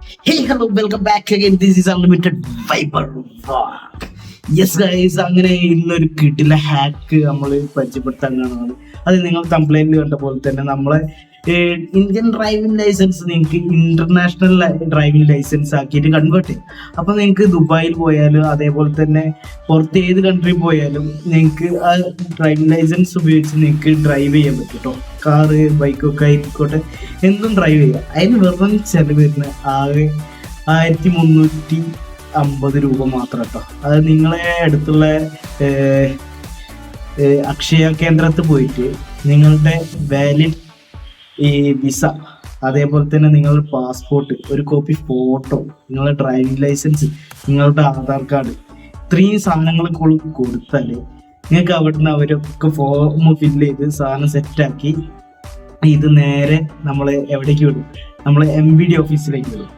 Hey, hello, welcome back again. This is Unlimited Viber. Yes guys, അങ്ങനെ ഇന്നൊരു കിട്ടില്ല hack നമ്മൾ പരിചയപ്പെടുത്താൻ കാണുന്നത്. അത് നിങ്ങൾ കംപ്ലൈന്റ് കണ്ട പോലെ തന്നെ നമ്മളെ ഇന്ത്യൻ ഡ്രൈവിംഗ് ലൈസൻസ് നിങ്ങൾക്ക് ഇന്റർനാഷണൽ ഡ്രൈവിംഗ് ലൈസൻസ് ആക്കിയിട്ട് കൺവേർട്ട് ചെയ്യും. അപ്പോൾ നിങ്ങൾക്ക് ദുബായിൽ പോയാലും അതേപോലെ തന്നെ പുറത്ത് ഏത് കൺട്രി പോയാലും നിങ്ങൾക്ക് ആ ഡ്രൈവിംഗ് ലൈസൻസ് ഉപയോഗിച്ച് നിങ്ങൾക്ക് ഡ്രൈവ് ചെയ്യാൻ പറ്റും കേട്ടോ. കാറ് ബൈക്കൊക്കെ ആയിക്കോട്ടെ, എന്തും ഡ്രൈവ് ചെയ്യാം. അതിന് വെറും ചെലവ് വരുന്ന ആകെ 1350 രൂപ മാത്രം കേട്ടോ. അത് നിങ്ങളെ അടുത്തുള്ള അക്ഷയ കേന്ദ്രത്തിൽ പോയിട്ട് നിങ്ങളുടെ വാലിഡ് വിസ, അതേപോലെ തന്നെ നിങ്ങളുടെ പാസ്പോർട്ട്, ഒരു കോപ്പി ഫോട്ടോ, നിങ്ങളുടെ ഡ്രൈവിംഗ് ലൈസൻസ്, നിങ്ങളുടെ ആധാർ കാർഡ്, ഇത്രയും സാധനങ്ങൾ കൊടുത്താൽ നിങ്ങൾക്ക് അവിടുന്ന് അവരൊക്കെ ഫോം ഫില്ല് ചെയ്ത് സാധനം സെറ്റാക്കി ഇത് നേരെ നമ്മൾ എവിടേക്ക് വിടും? നമ്മൾ MVD ഓഫീസിലേക്ക് വിടും.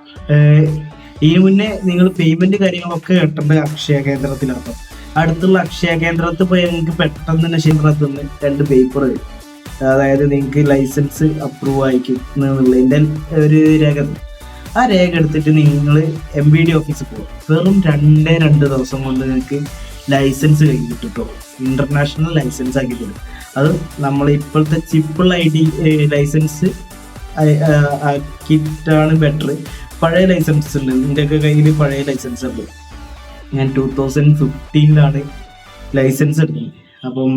ഇതിനു മുന്നേ നിങ്ങൾ പേയ്മെന്റ് കാര്യങ്ങളൊക്കെ കെട്ടേണ്ട അക്ഷയ കേന്ദ്രത്തിലാണ്. അടുത്തുള്ള അക്ഷയ കേന്ദ്രത്തിൽ പോയി നിങ്ങൾക്ക് പെട്ടെന്ന് തന്നെ കേന്ദ്രത്തിൽ നിന്ന് 2 പേപ്പർ വരും. അതായത് നിങ്ങൾക്ക് ലൈസൻസ് അപ്രൂവ് ആയിരിക്കും എന്നുള്ളതിൻ്റെ ഒരു രേഖ. ആ രേഖ എടുത്തിട്ട് നിങ്ങൾ MVD ഓഫീസിൽ പോകും. വെറും 2 ദിവസം കൊണ്ട് നിങ്ങൾക്ക് ലൈസൻസ് കഴിഞ്ഞ് കിട്ടും കേട്ടോ. ഇന്റർനാഷണൽ ലൈസൻസ് ആക്കി തരും. അത് നമ്മൾ ഇപ്പോഴത്തെ ചിപ്പിൾ ID ലൈസൻസ് ആക്കിയിട്ടാണ് ബെറ്റർ. പഴയ ലൈസൻസ് ഉണ്ട്, എൻ്റെയൊക്കെ കയ്യിൽ പഴയ ലൈസൻസ് ഉണ്ട്. ഞാൻ 2015 ലൈസൻസ് എടുക്കുന്നത്. അപ്പം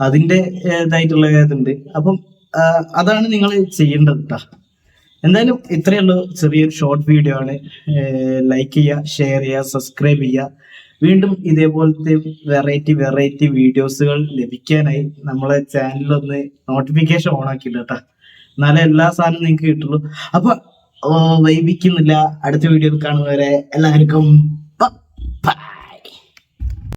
അതിൻ്റെ ഇതായിട്ടുള്ള ഇതുണ്ട്. അപ്പം അതാണ് നിങ്ങൾ ചെയ്യേണ്ടത് കേട്ടോ. എന്തായാലും ഇത്രയേ ഉള്ളൂ, ചെറിയൊരു ഷോർട്ട് വീഡിയോ ആണ്. ലൈക്ക് ചെയ്യുക, ഷെയർ ചെയ്യുക, സബ്സ്ക്രൈബ് ചെയ്യുക. വീണ്ടും ഇതേപോലത്തെ വെറൈറ്റി വീഡിയോസുകൾ ലഭിക്കാനായി നമ്മളെ ചാനലൊന്ന് നോട്ടിഫിക്കേഷൻ ഓൺ ആക്കിയില്ല കേട്ടോ. എന്നാലേ എല്ലാ സാധനവും നിങ്ങൾക്ക് കിട്ടുള്ളൂ. അപ്പൊ വൈകിക്കുന്നില്ല, അടുത്ത വീഡിയോയിൽ കാണുന്നവരെ എല്ലാവർക്കും